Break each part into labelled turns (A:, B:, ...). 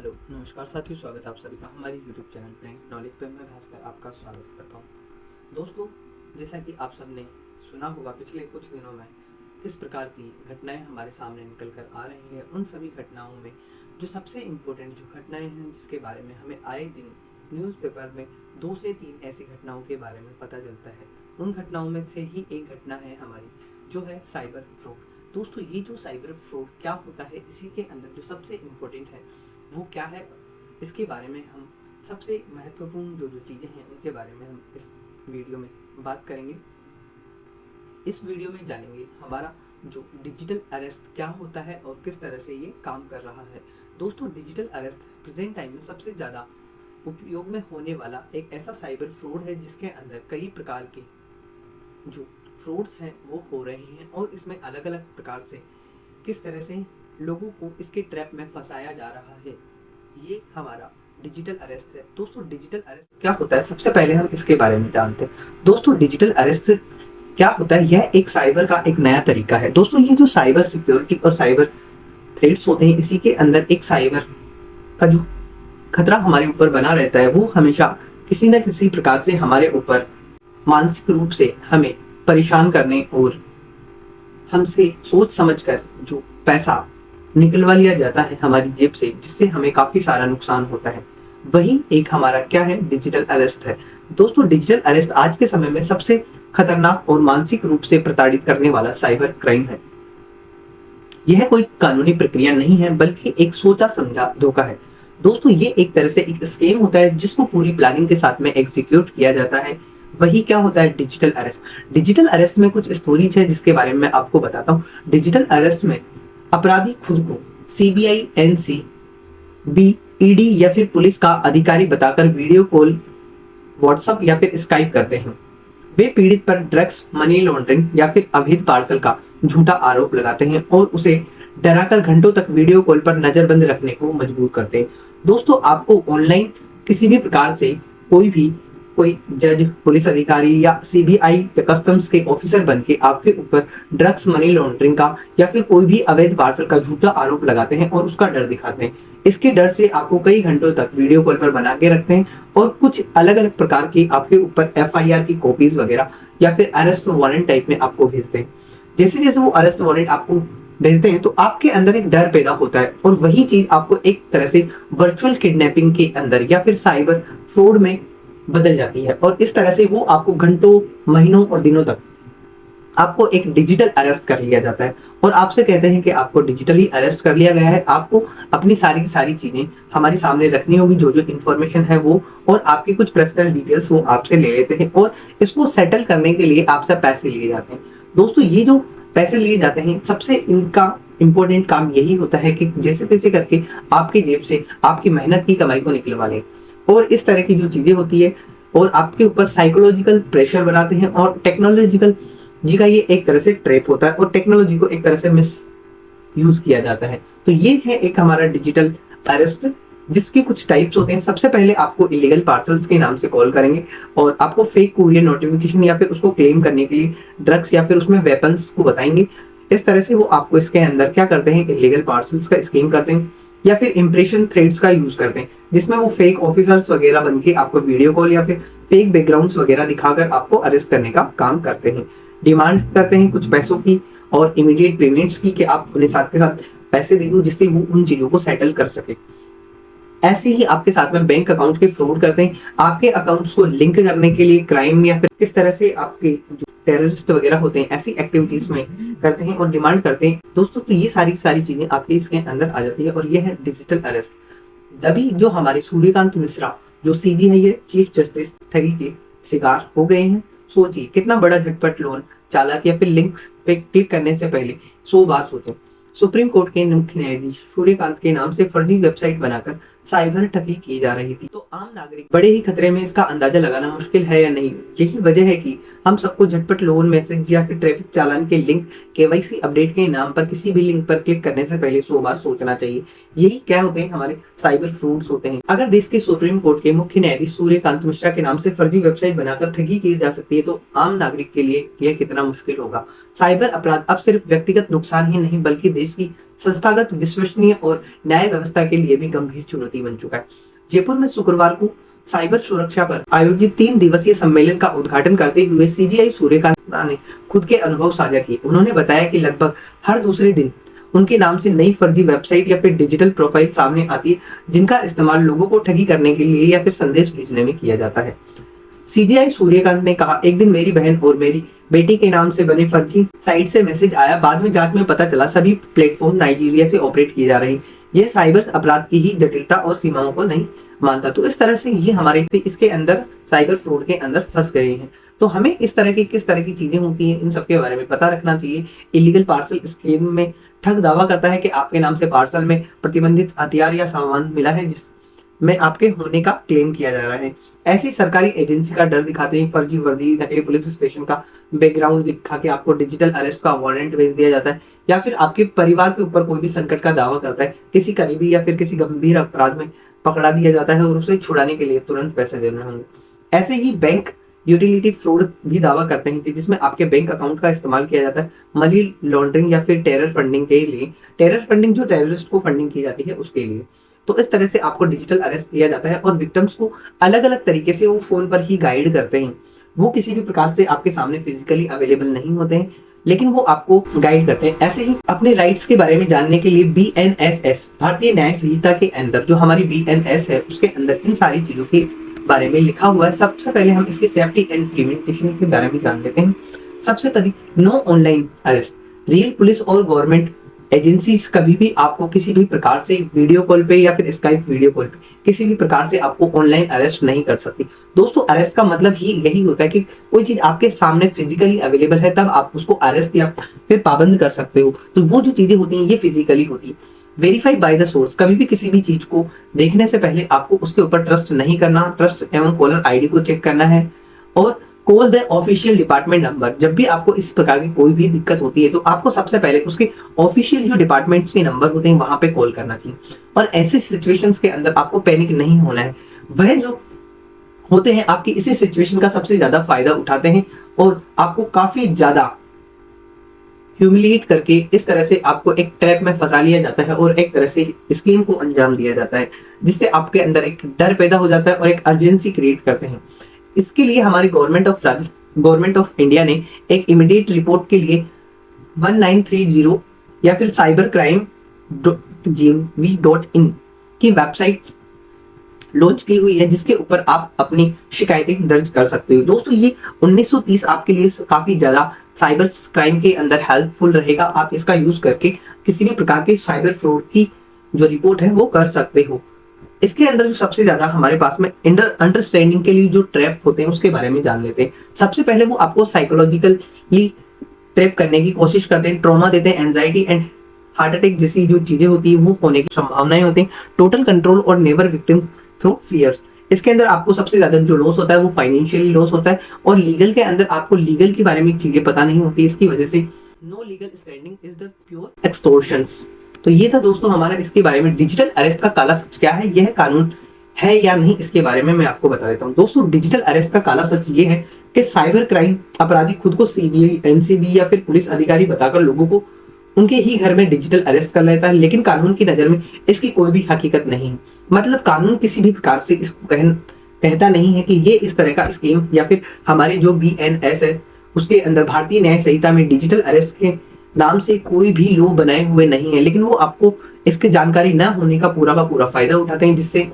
A: Hello नमस्कार साथियों, स्वागत है आप सभी का हमारे यूट्यूब चैनल बैंक नॉलेज पे। मैं भास्कर आपका स्वागत करता हूँ। दोस्तों, जैसा कि आप सब ने सुना होगा, पिछले कुछ दिनों में किस प्रकार की घटनाएं हमारे सामने निकल कर आ रही हैं। उन सभी घटनाओं में जो सबसे इम्पोर्टेंट जो घटनाएं हैं, जिसके बारे में हमें आए दिन न्यूज़पेपर में 2 से 3 ऐसी घटनाओं के बारे में पता चलता है। उन घटनाओं में से ही एक घटना है हमारी, जो है साइबर फ्रॉड। दोस्तों, ये जो साइबर फ्रॉड क्या होता है, इसी के अंदर जो सबसे इम्पोर्टेंट है वो क्या है, इसके बारे में हम सबसे महत्वपूर्ण जो चीज़ें हैं उनके बारे में हम इस वीडियो में बात करेंगे। इस वीडियो में जानेंगे हमारा जो डिजिटल अरेस्ट क्या होता है और किस तरह से ये काम कर रहा है। दोस्तों, डिजिटल अरेस्ट प्रेजेंट टाइम में सबसे ज़्यादा उपयोग में होने वाला एक ऐसा साइबर फ्रॉड है, जिसके अंदर कई प्रकार के जो फ्रॉड्स हैं वो हो रहे हैं और इसमें अलग अलग प्रकार से किस तरह से लोगों को इसके ट्रैप में फंसाया जा रहा है। ये हमारा डिजिटल अरेस्ट है। दोस्तों, डिजिटल अरेस्ट क्या होता है, सबसे पहले हम इसके बारे में जानते हैं। दोस्तों, डिजिटल अरेस्ट क्या होता है, यह एक साइबर का एक नया तरीका है। दोस्तों, ये जो साइबर सिक्योरिटी और साइबर थ्रेट्स होते हैं, इसी के अंदर एक साइबर का जो खतरा हमारे ऊपर बना रहता है, वो हमेशा किसी न किसी प्रकार से हमारे ऊपर मानसिक रूप से हमें परेशान करने और हमसे सोच समझकर जो पैसा निकलवा लिया जाता है हमारी जेब से, जिससे हमें काफी सारा नुकसान होता है, वही एक हमारा क्या है, डिजिटल अरेस्ट है। दोस्तों, डिजिटल अरेस्ट आज के समय में सबसे खतरनाक और मानसिक रूप से प्रताड़ित करने वाला साइबर क्राइम है। यह कोई कानूनी प्रक्रिया नहीं है, बल्कि एक सोचा समझा धोखा है। दोस्तों, ये एक तरह से एक स्कीम होता है, जिसको पूरी प्लानिंग के साथ में एग्जीक्यूट किया जाता है। वही क्या होता है, डिजिटल अरेस्ट। डिजिटल अरेस्ट में कुछ स्टोरीज है, जिसके बारे में मैं आपको बताता हूँ। डिजिटल अरेस्ट में अपराधी खुद को सीबीआई, एनसीबी, ईडी या फिर पुलिस का अधिकारी बताकर वीडियो कॉल, व्हाट्सएप या फिर स्काइप करते हैं। वे पीड़ित पर ड्रग्स, मनी लॉन्ड्रिंग या फिर अवैध पार्सल का झूठा आरोप लगाते हैं और उसे डराकर घंटों तक वीडियो कॉल पर नजरबंद रखने को मजबूर करते हैं। दोस्तों, आपको ऑनलाइन किसी भी प्रकार से कोई जज, पुलिस अधिकारी या सीबीआई या कस्टम्स के ऑफिसर बनके आपके ऊपर ड्रग्स, मनी लॉन्ड्रिंग का या फिर कोई भी अवैध पार्सल का झूठा आरोप लगाते हैं और उसका डर दिखाते हैं। इसके डर से आपको कई घंटों तक वीडियो कॉल पर बना के रखते हैं और कुछ अलग अलग प्रकार की आपके ऊपर एफआईआर की कॉपीज वगैरह या फिर अरेस्ट वारंट टाइप में आपको भेजते हैं। जैसे जैसे वो अरेस्ट वारंट आपको भेजते हैं, तो आपके अंदर एक डर पैदा होता है और वही चीज आपको एक तरह से वर्चुअल किडनैपिंग के अंदर या फिर साइबर फ्रॉड में बदल जाती है। और इस तरह से वो आपको घंटों, महीनों और दिनों तक आपको एक डिजिटल अरेस्ट कर लिया जाता है और आपसे कहते हैं कि आपको डिजिटली अरेस्ट कर लिया गया है। आपको अपनी सारी चीजें हमारे सामने रखनी होगी, जो इंफॉर्मेशन है वो, और आपकी कुछ पर्सनल डिटेल्स वो आपसे ले लेते हैं और इसको सेटल करने के लिए आपसे पैसे लिए जाते हैं। दोस्तों, ये जो पैसे लिए जाते हैं, सबसे इनका इंपॉर्टेंट काम यही होता है कि जैसे तैसे करके आपकी जेब से आपकी मेहनत की कमाई को निकलवा लें और इस तरह की जो चीजें होती है और आपके ऊपर साइकोलॉजिकल प्रेशर बनाते हैं। और टेक्नोलॉजिकल जी का ये एक तरह से ट्रैप होता है और टेक्नोलॉजी को एक तरह से मिस यूज किया जाता है। तो ये है एक हमारा डिजिटल अरेस्ट, जिसके कुछ टाइप्स होते हैं। सबसे पहले आपको इलीगल पार्सल्स के नाम से कॉल करेंगे और आपको फेक कुरियर नोटिफिकेशन या फिर उसको क्लेम करने के लिए ड्रग्स या फिर उसमें वेपन्स को बताएंगे। इस तरह से वो आपको इसके अंदर क्या करते हैं, इलीगल पार्सल्स का स्कीम करते हैं या फिर इंप्रेशन थ्रेड्स का यूज करते हैं, जिसमें वो फेक ऑफिसर्स वगैरह बनके आपको वीडियो कॉल या फिर फेक बैकग्राउंड्स वगैरह दिखाकर आपको अरेस्ट करने का काम करते हैं। डिमांड करते हैं कुछ पैसों की और इमीडिएट पेमेंट्स की, कि आप उन्हें साथ के साथ पैसे दे दो जिससे वो उन चीजों को सेटल कर सके। ऐसे ही आपके साथ में बैंक अकाउंट के फ्रॉड करते हैं। आपके अकाउंट्स को लिंक करने के लिए क्राइम या फिर किस तरह से आपके जो टेररिस्ट वगैरह होते हैं, ऐसी एक्टिविटीज में करते हैं और डिमांड करते हैं। दोस्तों, तो ये सारी चीजें आपके इसके अंदर आ जाती है और ये है डिजिटल अरेस्ट। अभी जो हमारे सूर्यकांत मिश्रा जो सीजी है, ये चीफ जस्टिस ठगी के शिकार हो गए हैं। सोचिए कितना बड़ा झटपट लोन चालाक या फिर लिंक्स पे क्लिक करने से पहले 100 बार सोचें। सुप्रीम कोर्ट के मुख्य न्यायाधीश सूर्यकांत के नाम से फर्जी वेबसाइट बनाकर साइबर ठगी की जा रही थी। तो आम नागरिक बड़े ही खतरे में, इसका अंदाजा लगाना मुश्किल है या नहीं। यही वजह है कि हम सबको झटपट लोन, मैसेज या फिर ट्रैफिक चालान के लिंक, केवाईसी अपडेट के नाम पर किसी भी लिंक पर क्लिक करने से पहले 100 बार सोचना चाहिए। यही क्या होते हैं, हमारे साइबर फ्रॉड्स होते हैं। अगर देश के सुप्रीम कोर्ट के मुख्य न्यायाधीश सूर्यकांत मिश्रा के नाम से फर्जी वेबसाइट बनाकर ठगी की जा सकती है, तो आम नागरिक के लिए यह कितना मुश्किल होगा। साइबर अपराध अब सिर्फ व्यक्तिगत नुकसान ही नहीं, बल्कि देश की संस्थागत विश्वसनीय और न्याय व्यवस्था के लिए भी गंभीर चुनौती बन चुका है। जयपुर में शुक्रवार को साइबर सुरक्षा पर आयोजित 3 दिवसीय सम्मेलन का उद्घाटन करते हुए सीजीआई सूर्यकांत ने खुद के अनुभव साझा किए। उन्होंने बताया कि लगभग हर दूसरे दिन उनके नाम से नई फर्जी वेबसाइट या फिर डिजिटल प्रोफाइल सामने आती है, जिनका इस्तेमाल लोगों को ठगी करने के लिए या फिर संदेश भेजने में किया जाता है। सीजीआई सूर्यकांत ने कहा, एक दिन मेरी बहन और मेरी बेटी के नाम से बने फर्जी साइट से मैसेज आया। बाद में जांच में पता चला सभी प्लेटफॉर्म नाइजीरिया से ऑपरेट किए जा रहे हैं। यह साइबर अपराध की ही जटिलता और सीमाओं को नहीं मानता। तो इस तरह से ये हमारे इसके अंदर साइबर फ्रॉड के अंदर फंस गए हैं। तो हमें इस तरह की किस तरह की चीजें होती हैं, इन सब के बारे में पता रखना चाहिए। इलीगल पार्सल स्कीम में ठग दावा करता है कि आपके नाम से पार्सल में प्रतिबंधित हथियार या सामान मिला है, जिसमें आपके होने का क्लेम किया जा रहा है। ऐसी सरकारी एजेंसी का डर दिखाते हैं, फर्जी वर्दी, नकली पुलिस स्टेशन का बैकग्राउंड दिखा के आपको डिजिटल अरेस्ट का वारंट भेज दिया जाता है, या फिर आपके परिवार के ऊपर कोई भी संकट का दावा करता है, किसी करीबी या फिर किसी गंभीर अपराध में पकड़ा दिया जाता है और उसे छुड़ाने के लिए तुरंत पैसे देने होंगे। ऐसे ही बैंक यूटिलिटी फ्रॉड भी दावा करते हैं कि जिसमें आपके बैंक अकाउंट का इस्तेमाल किया जाता है मनी लॉन्ड्रिंग या फिर टेरर फंडिंग के लिए। टेरर फंडिंग जो टेररिस्ट को फंडिंग की जाती है उसके लिए। तो इस तरह से आपको डिजिटल अरेस्ट किया जाता है और विक्टिम्स को अलग अलग तरीके से वो फोन पर ही गाइड करते हैं। वो किसी भी प्रकार से आपके सामने फिजिकली अवेलेबल नहीं होते हैं, लेकिन वो आपको गाइड करते हैं। ऐसे ही अपने राइट्स के बारे में जानने के लिए BNSS भारतीय न्याय संहिता के अंदर जो हमारी BNS है उसके अंदर इन सारी चीजों के बारे में लिखा हुआ है। सबसे पहले हम इसकी सेफ्टी एंड प्रिवेंशन के बारे में जान लेते हैं। सबसे पहले no online arrest. Real police और गवर्नमेंट एजेंसीज कभी भी आपको किसी भी प्रकार से वीडियो कॉल पे या फिर स्काइप वीडियो कॉल पे किसी भी प्रकार से आपको ऑनलाइन अरेस्ट नहीं कर सकती। दोस्तों, अरेस्ट का मतलब ही यही होता है कि कोई चीज आपके सामने फिजिकली अवेलेबल है तब आप उसको अरेस्ट या फिर पाबंद कर सकते हो। तो वो जो चीजें होती हैं ये फिजिकली होती है। Verify by the source. कभी भी किसी भी चीज को देखने से पहले आपको उसके ऊपर ट्रस्ट नहीं करना, ट्रस्ट एवं कॉलर आईडी को चेक करना है और call the official department number. जब भी आपको इस प्रकार की कोई भी दिक्कत होती है तो आपको सबसे पहले उसके ऑफिशियल जो डिपार्टमेंट्स के नंबर होते हैं वहां पे कॉल करना चाहिए। और ऐसे सिचुएशंस के अंदर आपको पैनिक नहीं होना है। वह जो होते हैं आपकी इसी सिचुएशन का सबसे ज्यादा फायदा उठाते हैं और आपको काफी ज्यादा ह्यूमिलिएट करके इस तरह से आपको एक ट्रैप में फंसा लिया जाता है और एक तरह से स्कीम को अंजाम दिया जाता है, जिससे आपके अंदर एक डर पैदा हो जाता है और एक अर्जेंसी क्रिएट करते हैं। इसके लिए हमारी गवर्नमेंट ऑफ इंडिया ने एक इमीडिएट रिपोर्ट के लिए 1930 या फिर cybercrime.gov.in की वेबसाइट लॉन्च की हुई है, जिसके ऊपर आप अपनी शिकायतें दर्ज कर सकते हो। दोस्तों, ये 1930 आपके लिए काफी ज्यादा साइबर क्राइम के अंदर हेल्पफुल रहेगा। आप इसका यूज करके किसी भी प्रकार के साइबर फ्रॉड की जो रिपोर्ट है वो कर सकते हो। इसके अंदर जो सबसे ज्यादा हमारे पास में अंडरस्टैंडिंग के लिए जो ट्रैप होते हैं उसके बारे में जान लेते हैं। सबसे पहले वो आपको साइकोलॉजिकली ट्रैप करने की कोशिश करते हैं, ट्रॉमा देते हैं, एंजाइटी एंड हार्ट अटैक जैसी जो चीजें होती है वो होने की संभावनाएं होती हैं, टोटल कंट्रोल और नेवर विक्टिम थ्रू फियर्स। इसके अंदर आपको सबसे ज्यादा जो लॉस होता है वो फाइनेंशियली लॉस होता है और लीगल के अंदर आपको लीगल के बारे में चीजें पता नहीं होती। इसकी वजह से no legal standing is the pure extortions. तो ये था दोस्तों हमारा इसके बारे में डिजिटल अरेस्ट का काला सच क्या है, यह कानून है या नहीं, इसके बारे में मैं आपको बता देता हूँ। दोस्तों, डिजिटल अरेस्ट का काला सच ये है कि साइबर क्राइम अपराधी खुद को सीबीआई, एनसीबी या फिर पुलिस अधिकारी बताकर लोगों को उनके ही घर में डिजिटल अरेस्ट कर लेता है, लेकिन कानून की नजर में इसकी कोई भी हकीकत नहीं है। मतलब कानून किसी भी प्रकार से इसको कहता नहीं है कि ये इस तरह का स्कीम या फिर हमारी जो BNS है उसके अंदर भारतीय न्याय संहिता में डिजिटल अरेस्ट के नाम से कोई भी लॉ बनाए हुए नहीं है, लेकिन वो आपको इसकी जानकारी न होने का पूरा फायदा उठाते हैं, जिससे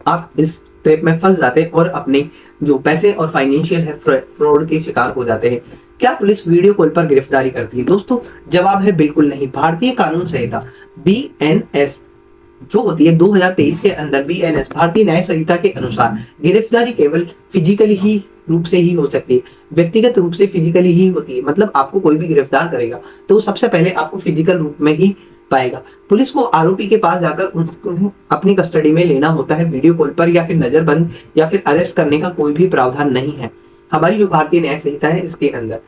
A: आप इस ट्रैप में फंस जाते हैं और अपने जो पैसे और फाइनेंशियल है फ्रॉड के शिकार हो जाते हैं। क्या पुलिस वीडियो कॉल पर गिरफ्तारी करती है? दोस्तों, जवाब है बिल्कुल नहीं। भारतीय कानून संहिता BNS जो होती है 2023 के अंदर BNS भारतीय न्याय संहिता के अनुसार गिरफ्तारी केवल फिजिकली ही रूप से ही हो सकती है, व्यक्तिगत रूप से फिजिकली ही होती है। मतलब आपको कोई भी गिरफ्तार करेगा तो सबसे पहले आपको फिजिकल रूप में ही पाएगा। पुलिस को आरोपी के पास जाकर उसको अपनी कस्टडी में लेना होता है वीडियो कॉल पर, या फिर नजरबंद या फिर अरेस्ट करने का कोई भी प्रावधान नहीं है हमारी जो भारतीय न्याय संहिता है इसके अंदर।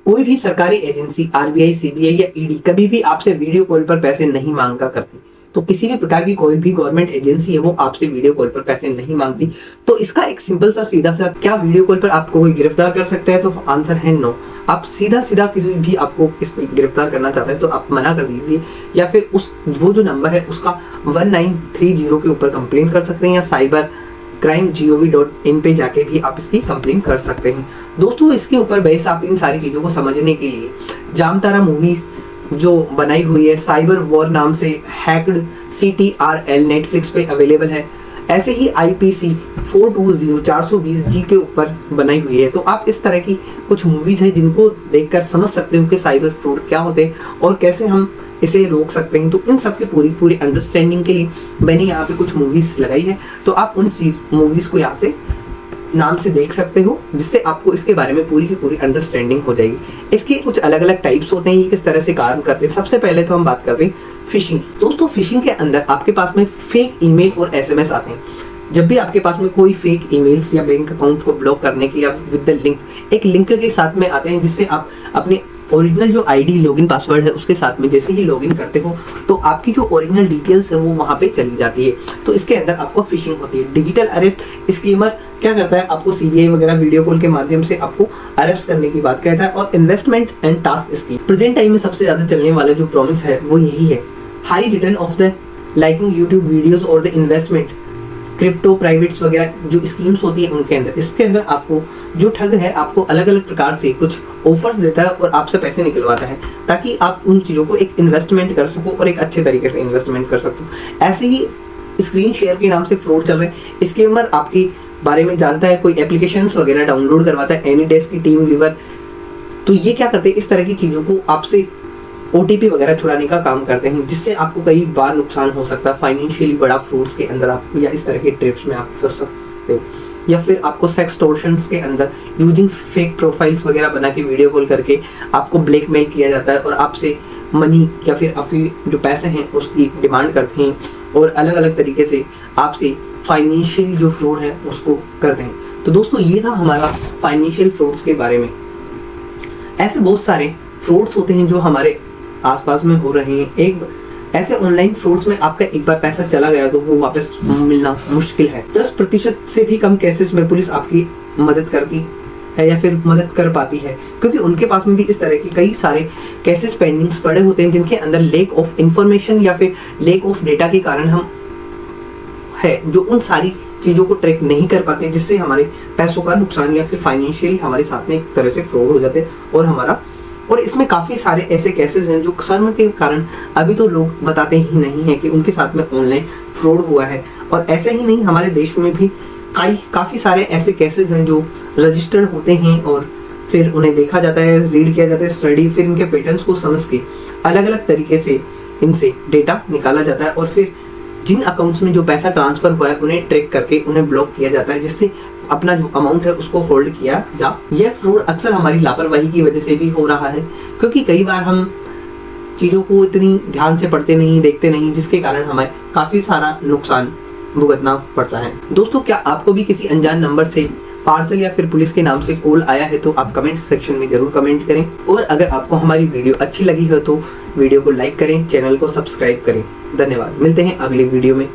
A: कोई भी सरकारी एजेंसी RBI, CBI या ED कभी भी आपसे वीडियो कॉल पर पैसे नहीं मांगा करती। तो किसी भी प्रकार की कोई भी गवर्नमेंट एजेंसी है वो आपसे वीडियो कॉल पर पैसे नहीं मांगती। तो इसका एक सिंपल सा सीधा सा, क्या वीडियो कॉल पर आपको कोई गिरफ्तार कर सकता है? तो आंसर है नो। आप सीधा सीधा किसी भी आपको इस पर गिरफ्तार करना चाहता है तो आप मना कर दीजिए, या फिर वो जो नंबर है उसका 1930 के ऊपर कंप्लेन कर सकते हैं, या cybercrime.gov.in पे जाके भी आप इसकी कंप्लेन कर सकते हैं। दोस्तों इसके ऊर बेस आप इन सारी चीज़ों को समझने के लिए जामतारा मूवी जो बनाई हुई है साइबर वॉर नाम से, हैक्ड CTRL नेटफ्लिक्स पे अवेलेबल है। ऐसे ही IPC 420 के ऊपर बनाई हुई है। तो आप इस तरह की कुछ मूवीज हैं जिनको देखकर समझ सकते हो कि साइबर फ्रॉड क्या होते हैं और कैसे हम इसे रोक सकते हैं। तो इन सब की पूरी अंडरस्टैंडिंग के लिए मैंने यहाँ पे कुछ मूवीज लगाई है, तो आप उन मूवीज को यहाँ से नाम से देख सकते हो, जिससे आपको इसके बारे में पूरी की पूरी अंडरस्टैंडिंग हो जाएगी। इसके कुछ अलग अलग टाइप्स होते हैं, ये किस तरह से काम करते हैं। सबसे पहले तो हम बात करते हैं फिशिंग। दोस्तों फिशिंग के अंदर आपके पास में फेक ईमेल और SMS आते हैं। जब भी आपके पास में कोई फेक ईमेल्स या बैंक अकाउंट को ब्लॉक करने की या विद द लिंक, एक लिंक के साथ में आते हैं, जिससे आप अपने ओरिजिनल जो ID लॉगिन पासवर्ड है उसके साथ में जैसे ही लॉगिन करते हो तो आपकी जो ओरिजिनल डिटेल्स है वो वहाँ पे चली जाती है। तो इसके अंदर आपको फिशिंग होती है। डिजिटल अरेस्ट स्कीमर क्या करता है, आपको CBI वगैरह वीडियो कॉल के माध्यम से आपको अरेस्ट करने की बात कहता है। और investment and task scheme, present time में सबसे ज्यादा चलने वाला जो प्रॉमिस है वो यही है, high return of the liking YouTube videos और द इन्वेस्टमेंट क्रिप्टो प्राइवेट्स वगैरह जो स्कीम्स होती है उनके अंदर। इसके अंदर आपको जो ठग है आपको अलग अलग प्रकार से कुछ ऑफर्स देता है और आपसे पैसे निकलवाता है, ताकि आप उन चीज़ों को एक इन्वेस्टमेंट कर सको और एक अच्छे तरीके से इन्वेस्टमेंट कर सको। ऐसे ही स्क्रीन शेयर के नाम से फ्रॉड चल रहे हैं। स्कीमर आपके बारे में जानता है, कोई एप्लीकेशंस वगैरह डाउनलोड करवाता है, एनीडेस्क की टीम व्यूवर। तो ये क्या करते हैं, इस तरह की चीज़ों को आपसे OTP वगैरह चुराने का काम करते हैं, जिससे आपको कई बार नुकसान हो सकता है। फाइनेंशियली बड़ा फ्रॉड्स के अंदर आप या इस तरह के ट्रिप्स में आप फंस सकते हो, या फिर आपको सेक्सटोर्शंस के अंदर यूजिंग फेक प्रोफाइल्स वगैरह बना के वीडियो कॉल करके आपको ब्लैकमेल किया जाता है और आपसे मनी या फिर आपकी जो पैसे हैं उसकी डिमांड करते हैं और अलग अलग तरीके से आपसे फाइनेंशियली जो फ्रॉड है उसको करते हैं। तो दोस्तों ये था हमारा फाइनेंशियल फ्रॉड्स के बारे में। ऐसे बहुत सारे फ्रॉड्स होते हैं जो हमारे आसपास में हो रहे हैं। एक ऐसे ऑनलाइन फ्रॉड्स में आपका एक बार पैसा चला गया तो वो वापस मिलना मुश्किल है। 10% से भी कम केसेस में पुलिस आपकी मदद करती है या फिर मदद कर पाती है, क्योंकि उनके पास में भी इस तरह के कई सारे केसेस पेंडिंग्स पड़े होते हैं, जिनके अंदर लेक ऑफ इंफॉर्मेशन या फिर लेक ऑफ डेटा के कारण हम है जो उन सारी चीज़ों को ट्रैक नहीं कर पाते, जिससे हमारे पैसों का नुकसान या फिर फाइनेंशियली हमारे साथ में एक तरह से फ्रॉड हो जाते हैं। और इसमें काफ़ी सारे ऐसे केसेस हैं जो शर्म के कारण अभी तो लोग बताते ही नहीं हैं कि उनके साथ में ऑनलाइन फ्रॉड हुआ है। और ऐसे ही नहीं, हमारे देश में भी काफ़ी सारे ऐसे केसेस हैं जो रजिस्टर्ड होते हैं और फिर उन्हें देखा जाता है, रीड किया जाता है, स्टडी, फिर इनके पैटर्न्स को समझ के अलग अलग तरीके से इनसे डेटा निकाला जाता है और फिर जिन अकाउंट्स में जो पैसा ट्रांसफर हुआ है उन्हें ट्रैक करके उन्हें ब्लॉक किया जाता है, जिससे अपना जो अमाउंट है उसको होल्ड किया जा। यह फ्रॉड अक्सर हमारी लापरवाही की वजह से भी हो रहा है, क्योंकि कई बार हम चीज़ों को इतनी ध्यान से पढ़ते नहीं, देखते नहीं, जिसके कारण हमें काफ़ी सारा नुकसान भुगतना पड़ता है। दोस्तों क्या आपको भी किसी अनजान नंबर से पार्सल या फिर पुलिस के नाम से कॉल आया है तो आप कमेंट सेक्शन में जरूर कमेंट करें। और अगर आपको हमारी वीडियो अच्छी लगी हो तो वीडियो को लाइक करें, चैनल को सब्सक्राइब करें। धन्यवाद, मिलते हैं अगली वीडियो में।